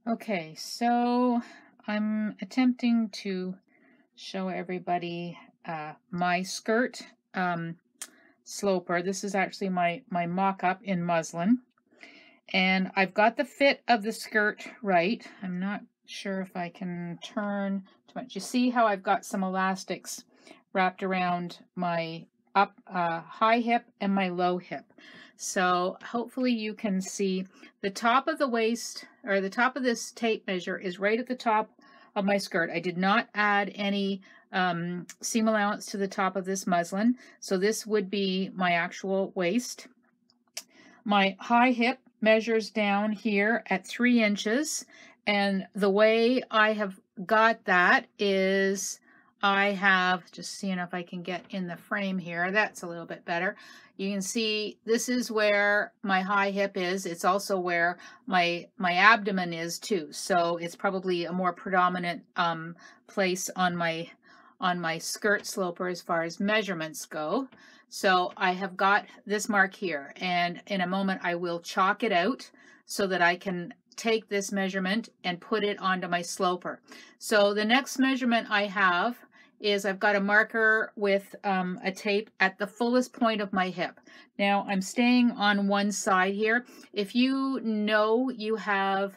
Okay, so I'm attempting to show everybody my skirt sloper. This is actually my mock-up in muslin, and I've got the fit of the skirt right. I'm not sure if I can turn too much. You see how I've got some elastics wrapped around my high hip and my low hip. So hopefully you can see the top of the waist, or the top of this tape measure is right at the top of my skirt. I did not add any seam allowance to the top of this muslin. So this would be my actual waist. My high hip measures down here at 3 inches. And the way I have got that is I have, just seeing if I can get in the frame here, that's a little bit better. You can see this is where my high hip is. It's also where my abdomen is too. So it's probably a more predominant place on my skirt sloper as far as measurements go. So I have got this mark here, and in a moment I will chalk it out so that I can take this measurement and put it onto my sloper. So the next measurement I have is I've got a marker with a tape at the fullest point of my hip. Now I'm staying on one side here. If you know you have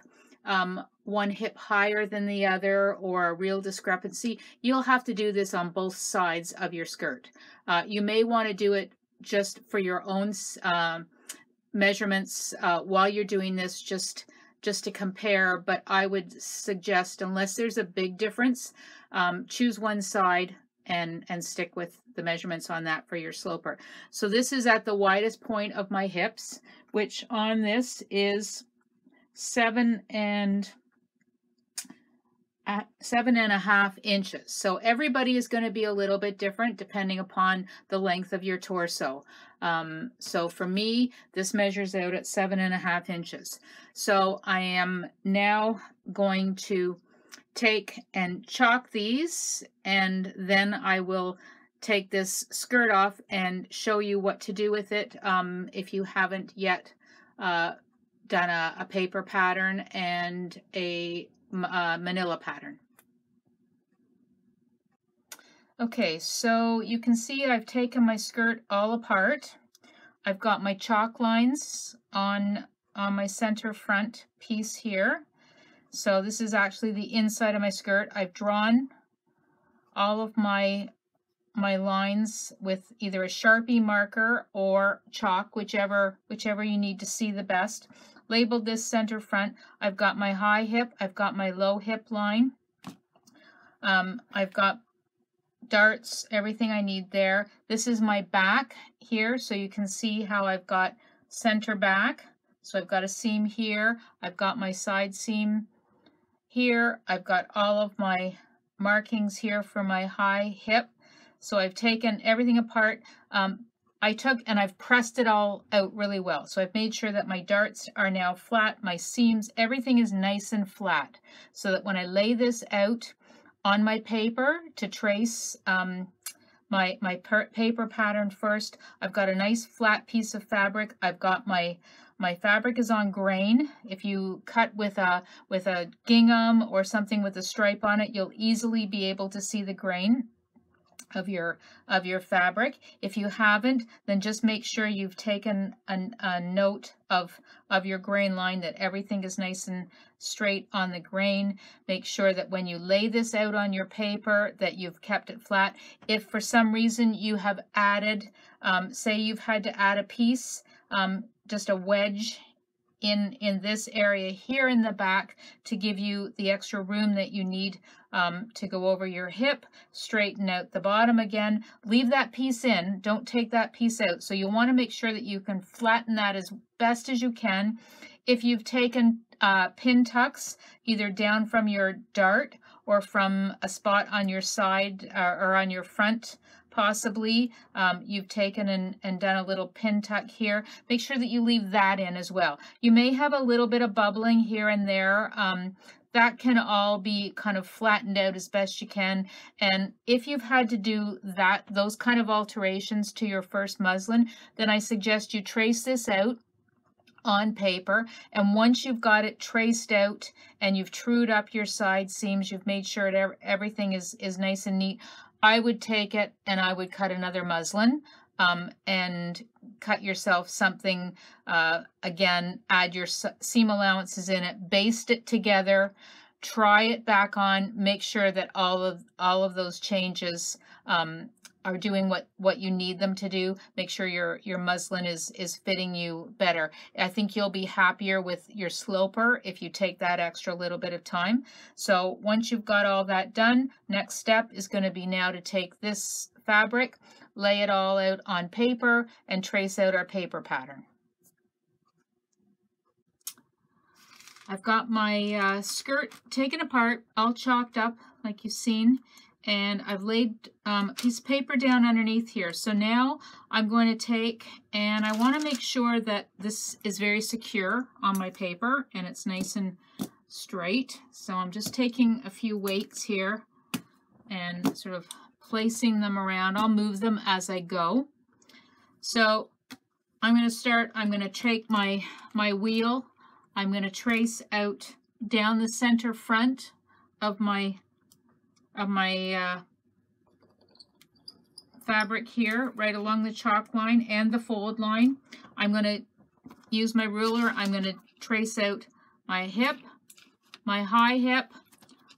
one hip higher than the other or a real discrepancy, you'll have to do this on both sides of your skirt. You may want to do it just for your own measurements while you're doing this, just to compare, but I would suggest, unless there's a big difference, choose one side and stick with the measurements on that for your sloper. So this is at the widest point of my hips, which on this is 7.5 inches. So everybody is going to be a little bit different depending upon the length of your torso. So for me, this measures out at 7.5 inches. So I am now going to take and chalk these, and then I will take this skirt off and show you what to do with it if you haven't yet done a paper pattern and a manila pattern. Okay, so you can see I've taken my skirt all apart. I've got my chalk lines on my center front piece here. So this is actually the inside of my skirt. I've drawn all of my lines with either a Sharpie marker or chalk, whichever you need to see the best. Labeled this center front. I've got my high hip, I've got my low hip line. I've got darts, everything I need there. This is my back here, so you can see how I've got center back. So I've got a seam here, I've got my side seam here, I've got all of my markings here for my high hip. So I've taken everything apart. I took and I've pressed it all out really well. So I've made sure that my darts are now flat, my seams, everything is nice and flat, so that when I lay this out on my paper to trace my paper pattern first, I've got a nice flat piece of fabric. I've got my fabric is on grain. If you cut with a gingham or something with a stripe on it, you'll easily be able to see the grain of your fabric. If you haven't, then just make sure you've taken a note of your grain line, that everything is nice and straight on the grain. Make sure that when you lay this out on your paper that you've kept it flat. If for some reason you have added, say you've had to add a piece, just a wedge in this area here in the back to give you the extra room that you need to go over your hip, straighten out the bottom again, leave that piece in, don't take that piece out. So you'll want to make sure that you can flatten that as best as you can. If you've taken pin tucks either down from your dart or from a spot on your side or on your front, possibly you've taken and done a little pin tuck here, make sure that you leave that in as well. You may have a little bit of bubbling here and there. That can all be kind of flattened out as best you can. And if you've had to do those kind of alterations to your first muslin, then I suggest you trace this out on paper. And once you've got it traced out and you've trued up your side seams, you've made sure that everything is nice and neat, I would take it and I would cut another muslin and cut yourself something, again, add your seam allowances in it, baste it together, try it back on, make sure that all of those changes are doing what you need them to do. Make sure your muslin is fitting you better. I think you'll be happier with your sloper if you take that extra little bit of time. So once you've got all that done, next step is going to be now to take this fabric, lay it all out on paper, and trace out our paper pattern. I've got my skirt taken apart, all chalked up like you've seen, and I've laid a piece of paper down underneath here. So now I'm going to take, and I want to make sure that this is very secure on my paper and it's nice and straight. So I'm just taking a few weights here and sort of placing them around. I'll move them as I go. So I'm going to start, I'm going to take my wheel, I'm going to trace out down the center front of my fabric here, right along the chalk line and the fold line. I'm going to use my ruler. I'm going to trace out my hip, my high hip,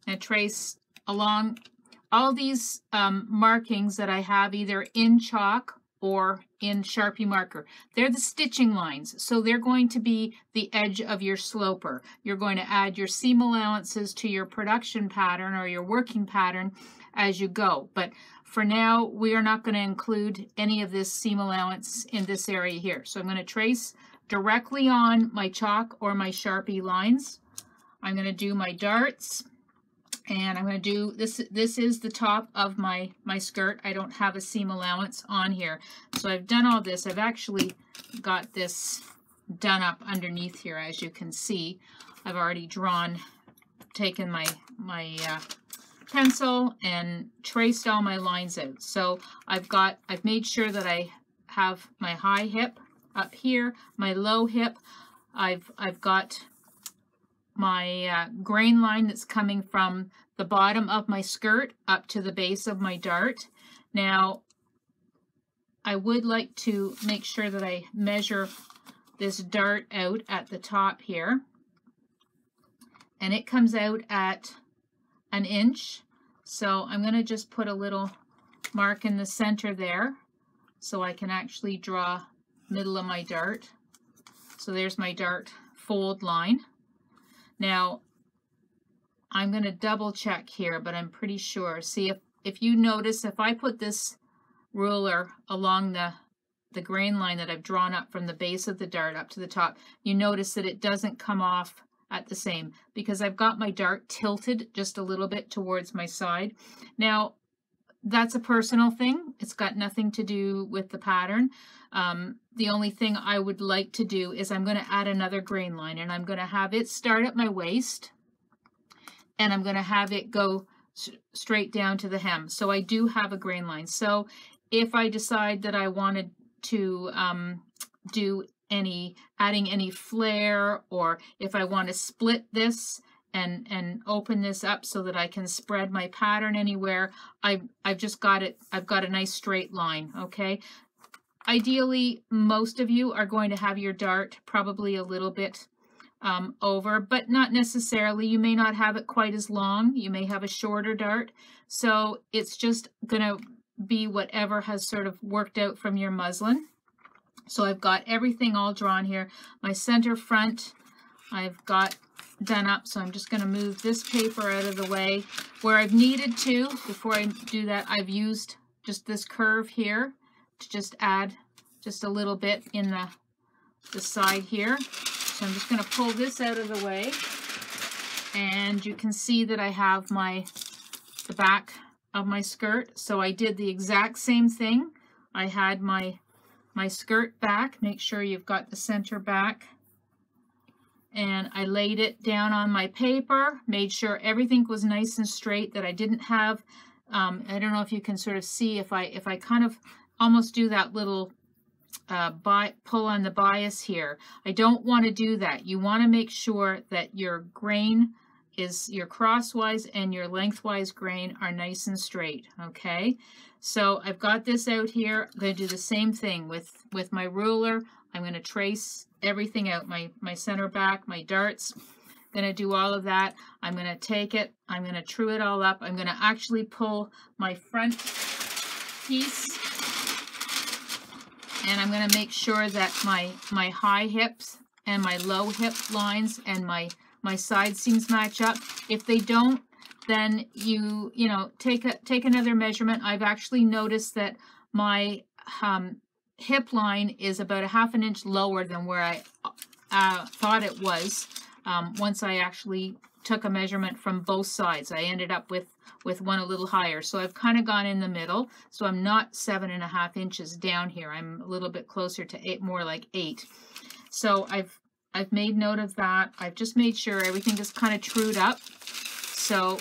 and trace along all these markings that I have either in chalk or in Sharpie marker. They're the stitching lines, so they're going to be the edge of your sloper. You're going to add your seam allowances to your production pattern or your working pattern as you go. But for now, we are not going to include any of this seam allowance in this area here. So I'm going to trace directly on my chalk or my Sharpie lines. I'm going to do my darts. And I'm going to do this. This is the top of my skirt. I don't have a seam allowance on here. So I've done all this. I've actually got this done up underneath here, as you can see. I've already taken my pencil and traced all my lines out. So I've made sure that I have my high hip up here, my low hip. I've got my grain line that's coming from the bottom of my skirt up to the base of my dart. Now, I would like to make sure that I measure this dart out at the top here. And it comes out at 1 inch. So I'm going to just put a little mark in the center there so I can actually draw middle of my dart. So there's my dart fold line. Now, I'm going to double check here, but I'm pretty sure. See, if you notice, if I put this ruler along the grain line that I've drawn up from the base of the dart up to the top, you notice that it doesn't come off at the same, because I've got my dart tilted just a little bit towards my side. Now, that's a personal thing. It's got nothing to do with the pattern. The only thing I would like to do is I'm going to add another grain line, and I'm going to have it start at my waist, and I'm going to have it go straight down to the hem. So I do have a grain line. So if I decide that I wanted to do adding any flare, or if I want to split this and open this up so that I can spread my pattern anywhere, I've got a nice straight line, okay? Ideally, most of you are going to have your dart probably a little bit over, but not necessarily. You may not have it quite as long. You may have a shorter dart. So it's just going to be whatever has sort of worked out from your muslin. So I've got everything all drawn here. My center front, I've got done up. So I'm just going to move this paper out of the way. Where I've needed to, before I do that, I've used just this curve here to just add just a little bit in the side here. So I'm just going to pull this out of the way, and you can see that I have the back of my skirt. So I did the exact same thing. I had my skirt back. Make sure you've got the center back. And I laid it down on my paper, made sure everything was nice and straight, that I didn't have, I don't know if you can sort of see, if I kind of almost do that little pull on the bias here. I don't want to do that. You want to make sure that your grain is, your crosswise and your lengthwise grain are nice and straight, okay? So I've got this out here. I'm going to do the same thing with my ruler. I'm going to trace everything out, my center back, my darts. I'm going to do all of that. I'm going to take it, I'm going to true it all up. I'm going to actually pull my front piece, and I'm going to make sure that my high hips and my low hip lines and my side seams match up. If they don't, then you know, take another measurement. I've actually noticed that my hip line is about 1/2 inch lower than where I thought it was. Once I actually took a measurement from both sides, I ended up with one a little higher. So I've kind of gone in the middle. So I'm not 7.5 inches down here. I'm a little bit closer to 8, more like 8. So I've made note of that. I've just made sure everything is kind of trued up. So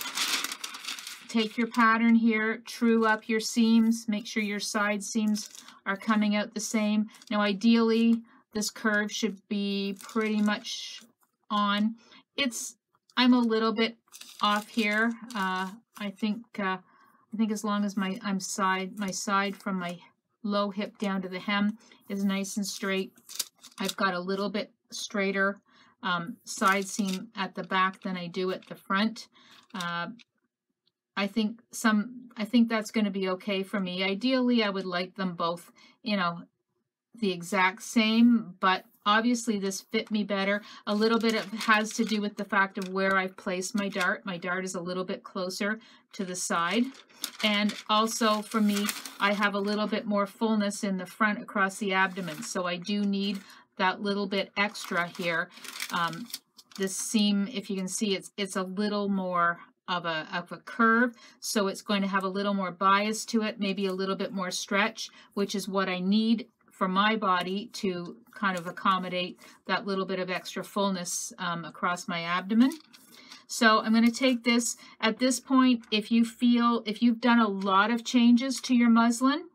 take your pattern here, true up your seams, make sure your side seams are coming out the same. Now ideally this curve should be pretty much on. I'm a little bit off here. I think as long as my side from my low hip down to the hem is nice and straight. I've got a little bit straighter side seam at the back than I do at the front. I think that's going to be okay for me. Ideally, I would like them both, you know, the exact same, but obviously this fit me better. A little bit of has to do with the fact of where I've placed my dart. My dart is a little bit closer to the side. And also for me, I have a little bit more fullness in the front across the abdomen. So I do need that little bit extra here. This seam, if you can see, it's a little more of a curve, so it's going to have a little more bias to it, maybe a little bit more stretch, which is what I need for my body to kind of accommodate that little bit of extra fullness across my abdomen. So I'm going to take this. At this point, if you've done a lot of changes to your muslin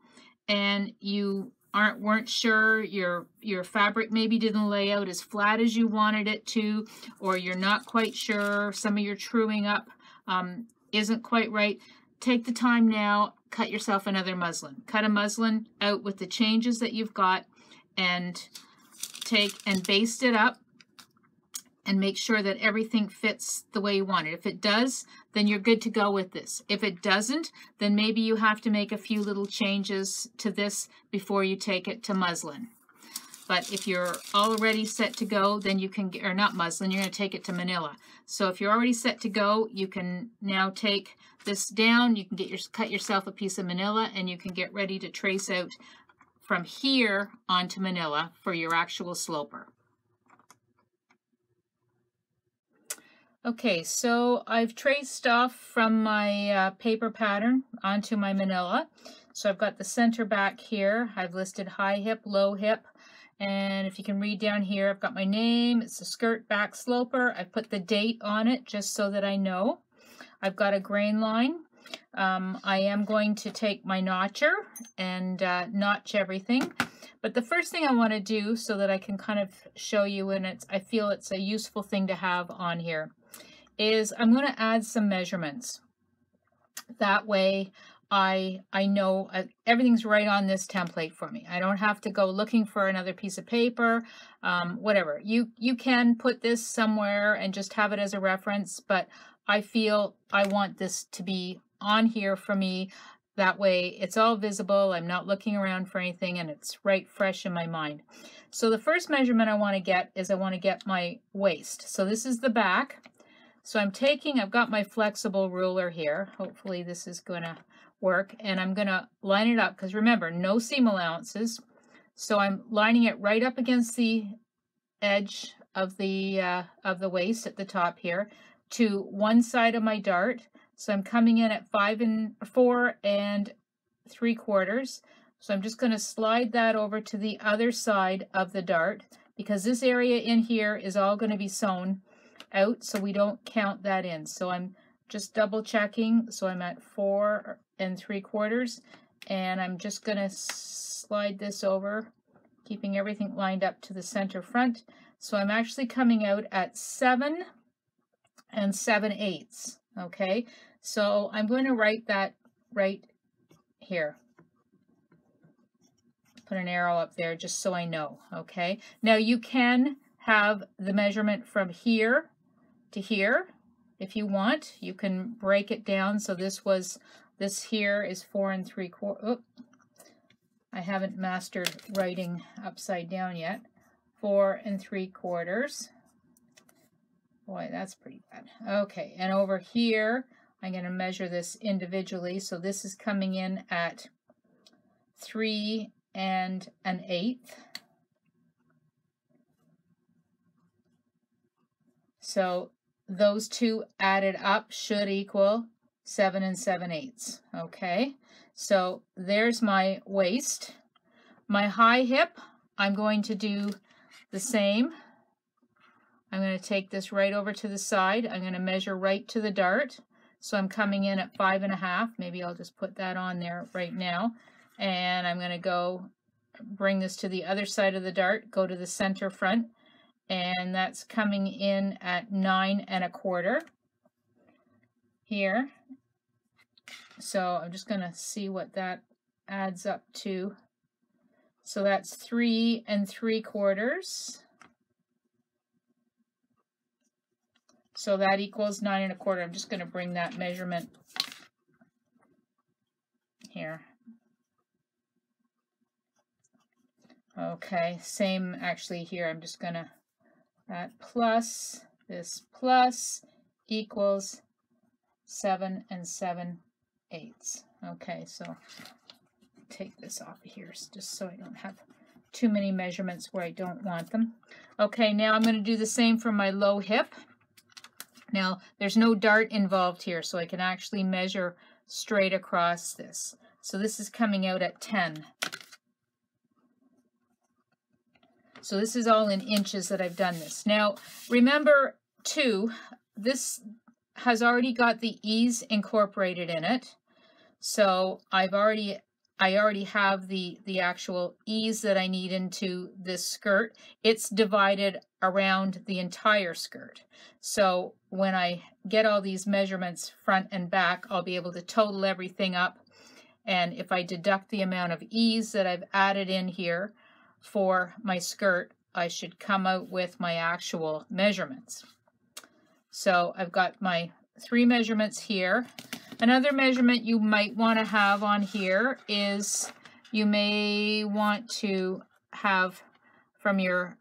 and you weren't sure, your fabric maybe didn't lay out as flat as you wanted it to, or you're not quite sure, some of your truing up isn't quite right, take the time now, cut yourself another muslin. Cut a muslin out with the changes that you've got, and take and baste it up and make sure that everything fits the way you want it. If it does, then you're good to go with this. If it doesn't, then maybe you have to make a few little changes to this before you take it to muslin. But if you're already set to go, then you can, or not muslin, you're going to take it to manila. So if you're already set to go, you can now take this down, you can cut yourself a piece of manila, and you can get ready to trace out from here onto manila for your actual sloper. Okay, so I've traced off from my paper pattern onto my manila. So I've got the center back here. I've listed high hip, low hip. And if you can read down here, I've got my name. It's a skirt back sloper. I put the date on it just so that I know. I've got a grain line. I am going to take my notcher and notch everything. But the first thing I want to do, so that I can kind of show you, and I feel it's a useful thing to have on here, is I'm going to add some measurements. That way I know everything's right on this template for me. I don't have to go looking for another piece of paper, whatever. You can put this somewhere and just have it as a reference, but I feel I want this to be on here for me. That way it's all visible. I'm not looking around for anything, and it's right fresh in my mind. So the first measurement I want to get is I want to get my waist. So this is the back. So I've got my flexible ruler here. Hopefully this is going to work, and I'm going to line it up, because remember, no seam allowances. So I'm lining it right up against the edge of the waist at the top here to one side of my dart. So I'm coming in at 4 3/4. So I'm just going to slide that over to the other side of the dart, because this area in here is all going to be sewn out, so we don't count that in. So I'm just double checking. So I'm at 4 3/4, and I'm just going to slide this over keeping everything lined up to the center front. So I'm actually coming out at 7 7/8. Okay, so I'm going to write that right here. Put an arrow up there just so I know. Okay, now you can have the measurement from here to here if you want. You can break it down. So this here is 4 3/4. Oh, I haven't mastered writing upside down yet. 4 3/4. Boy, that's pretty bad. Okay, and over here, I'm going to measure this individually. So this is coming in at 3 1/8. So those two added up should equal 7 7/8. Okay, so there's my waist. My high hip, I'm going to do the same. I'm going to take this right over to the side. I'm going to measure right to the dart. So I'm coming in at 5 1/2. Maybe I'll just put that on there right now. And I'm going to go bring this to the other side of the dart, go to the center front, and that's coming in at 9 1/4 here. So I'm just going to see what that adds up to. So that's 3 3/4. So that equals 9 1/4. I'm just going to bring that measurement here. Okay, same actually here. I'm just going to, that plus, this plus equals 7 7/8. Okay, so take this off of here just so I don't have too many measurements where I don't want them. Okay, now I'm going to do the same for my low hip. Now, there's no dart involved here, so I can actually measure straight across this. So this is coming out at 10. So this is all in inches that I've done this. Now, remember, too, this has already got the ease incorporated in it. So I already have the actual ease that I need into this skirt. It's divided around the entire skirt. So when I get all these measurements front and back, I'll be able to total everything up. And if I deduct the amount of ease that I've added in here for my skirt, I should come out with my actual measurements. So I've got my 3 measurements here. Another measurement you might want to have on here is you may want to have from your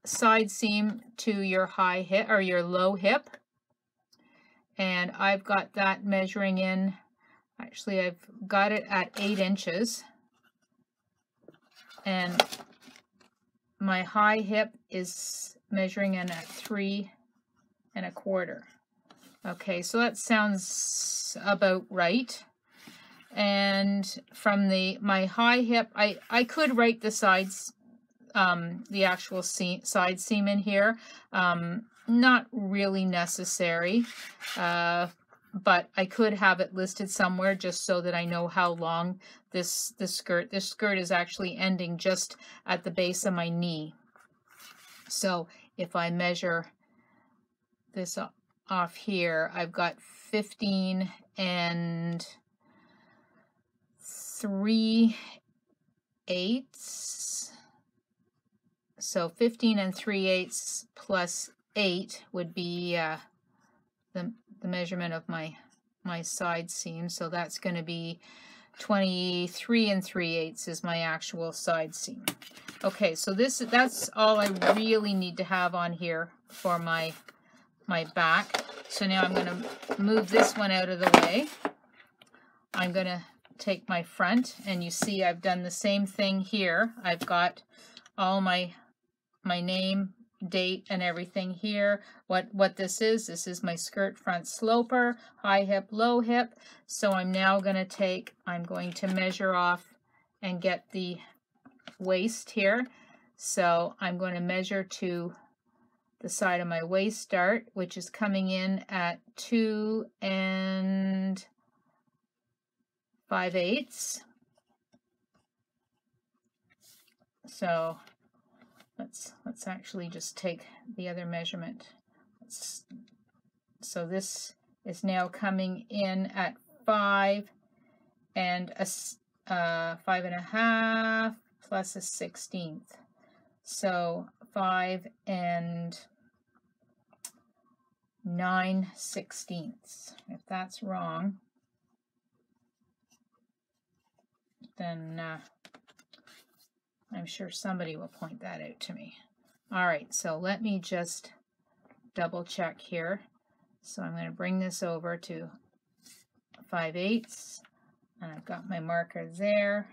side seam to your high hip or your low hip. And I've got that measuring in, actually I've got it at 8 inches. And my high hip is measuring in at 3 1/4. Okay, so that sounds about right. And from my high hip, I could write the sides, the actual side seam in here. Not really necessary, but I could have it listed somewhere just so that I know how long this skirt is actually ending just at the base of my knee. So if I measure this off here, I've got 15 3/8. So 15 3/8 plus 8 would be the measurement of my side seam. So that's going to be 23 3/8 is my actual side seam. Okay, so that's all I really need to have on here for my back. So now I'm going to move this one out of the way. I'm going to take my front, and you see I've done the same thing here. I've got all my name, date, and everything here. What this is my skirt front sloper, high hip, low hip. So I'm now going to measure off and get the waist here. So I'm going to measure to the side of my waist dart, which is coming in at 2 5/8. So let's actually just take the other measurement. So this is now coming in at 5 and a 5.5 plus a 16th. So 5 and 9/16. If that's wrong, then I'm sure somebody will point that out to me. All right, so let me just double check here. So I'm going to bring this over to 5/8, and I've got my marker there.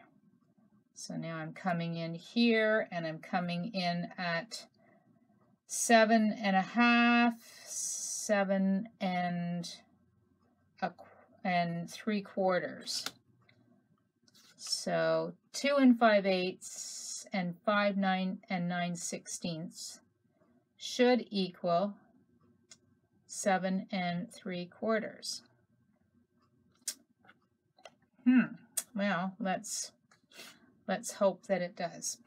So now I'm coming in here, and I'm coming in at 7.5, 7 and 3/4. So 2 5/8 and 5 9 9/16 should equal 7 3/4. Well, let's hope that it does.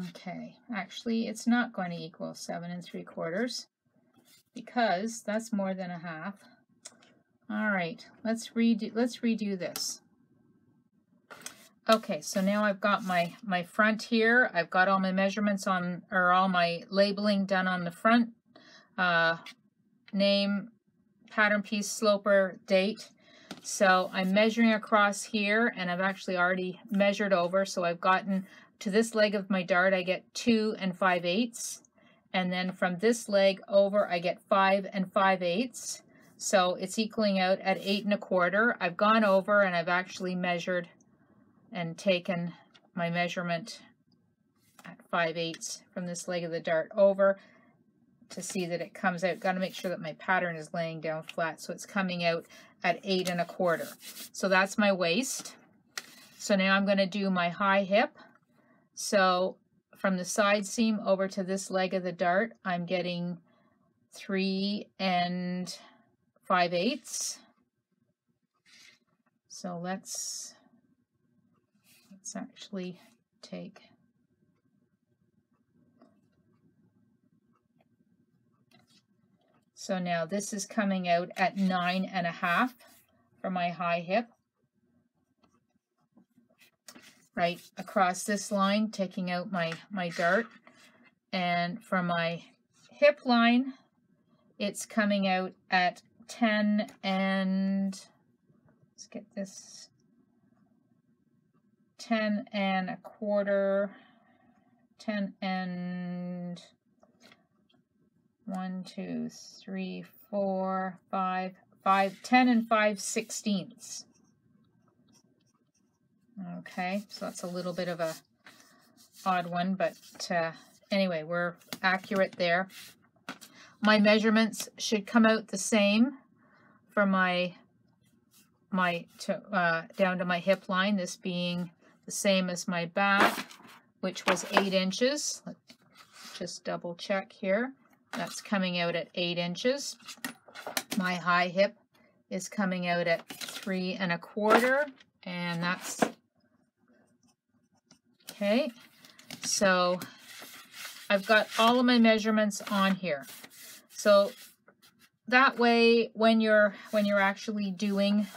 Okay, actually it's not going to equal 7 3/4 because that's more than a half. All right, let's redo this. Okay, so now I've got my front here. I've got all my measurements on, or all my labeling done on the front. Name, pattern piece, sloper, date. So I'm measuring across here, and I've actually already measured over. So I've gotten to this leg of my dart, I get 2 5/8. And then from this leg over, I get 5 5/8. So it's equaling out at 8 1/4. I've gone over and I've actually measured and taken my measurement at 5/8 from this leg of the dart over to see that it comes out. Got to make sure that my pattern is laying down flat, so it's coming out at 8 1/4. So that's my waist. So now I'm going to do my high hip. So from the side seam over to this leg of the dart, I'm getting 3 5/8. So let's actually take so now this is coming out at 9 1/2 for my high hip. Right across this line, taking out my dart, and for my hip line, it's coming out at 10 let's get this, 10 1/4, 10 and 1 2 3 4 5 10 5/16. Okay, so that's a little bit of a odd one, but anyway, we're accurate there. My measurements should come out the same for my down to my hip line, this being the same as my back, which was 8 inches. Let's just double check here. That's coming out at 8 inches. My high hip is coming out at 3 1/4, and that's okay. So I've got all of my measurements on here. So that way, when you're actually doing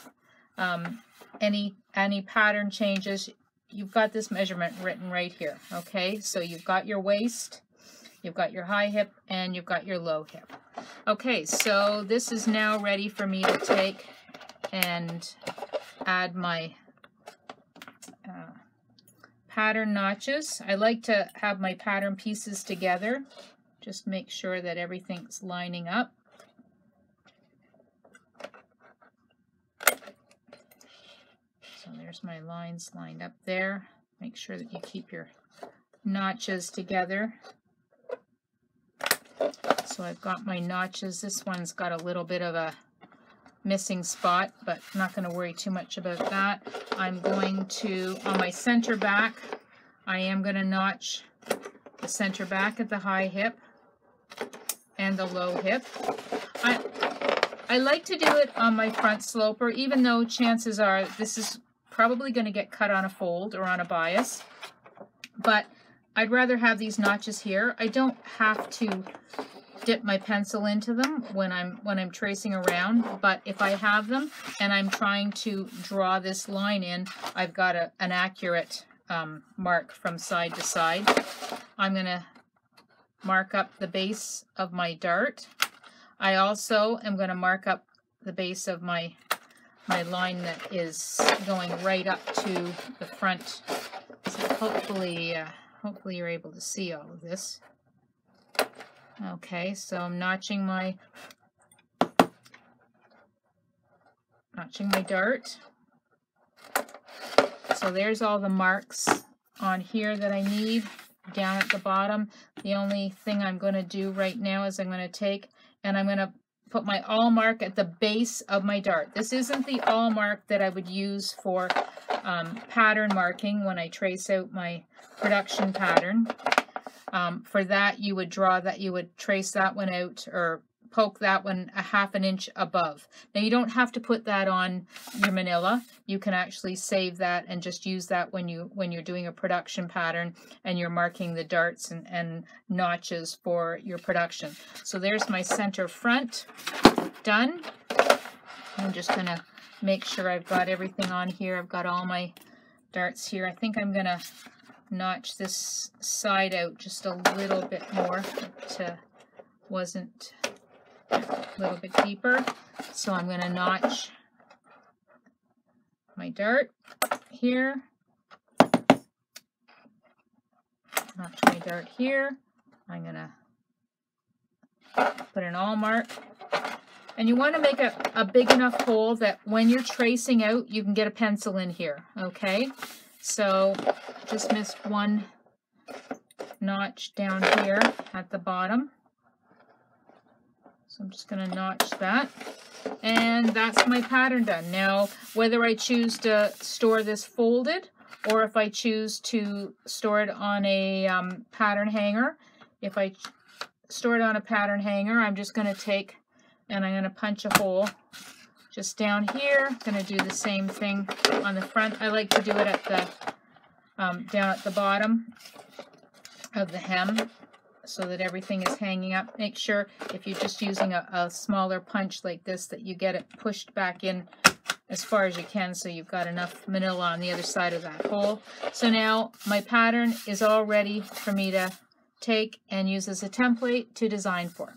any pattern changes, you've got this measurement written right here. Okay, so you've got your waist, you've got your high hip, and you've got your low hip. Okay, so this is now ready for me to take and add my pattern notches. I like to have my pattern pieces together. Just make sure that everything's lining up. So there's my lines lined up there. Make sure that you keep your notches together. So I've got my notches. This one's got a little bit of a missing spot, but I'm not going to worry too much about that. I'm going to, on my center back, I am going to notch the center back at the high hip and the low hip. I like to do it on my front sloper, even though chances are this is probably going to get cut on a fold or on a bias. But I'd rather have these notches here. I don't have to dip my pencil into them when I'm tracing around, but if I have them and I'm trying to draw this line in, I've got an accurate mark from side to side. I'm going to mark up the base of my dart. I also am going to mark up the base of my line that is going right up to the front. So hopefully you're able to see all of this. Okay, so I'm notching my dart. So there's all the marks on here that I need down at the bottom. The only thing I'm going to do right now is I'm going to take and I'm going to put my awl mark at the base of my dart. This isn't the awl mark that I would use for pattern marking when I trace out my production pattern. For that, you would trace that one out or poke that one a ½ inch above. Now you don't have to put that on your manila. You can actually save that and just use that when you're doing a production pattern and you're marking the darts and notches for your production. So there's my center front done. I'm just gonna make sure I've got everything on here. I've got all my darts here. I think I'm gonna notch this side out just a little bit more. It wasn't a little bit deeper. So I'm going to notch my dart here. Notch my dart here. I'm going to put an awl mark. And you want to make a big enough hole that when you're tracing out, you can get a pencil in here, okay? So just missed one notch down here at the bottom. So I'm just going to notch that. And that's my pattern done. Now, whether I choose to store this folded or if I choose to store it on a pattern hanger, if I store it on a pattern hanger, I'm just going to take and I'm going to punch a hole just down here. I'm going to do the same thing on the front. I like to do it at the down at the bottom of the hem so that everything is hanging up. Make sure if you're just using a smaller punch like this that you get it pushed back in as far as you can so you've got enough manila on the other side of that hole. So now my pattern is all ready for me to take and use as a template to design for.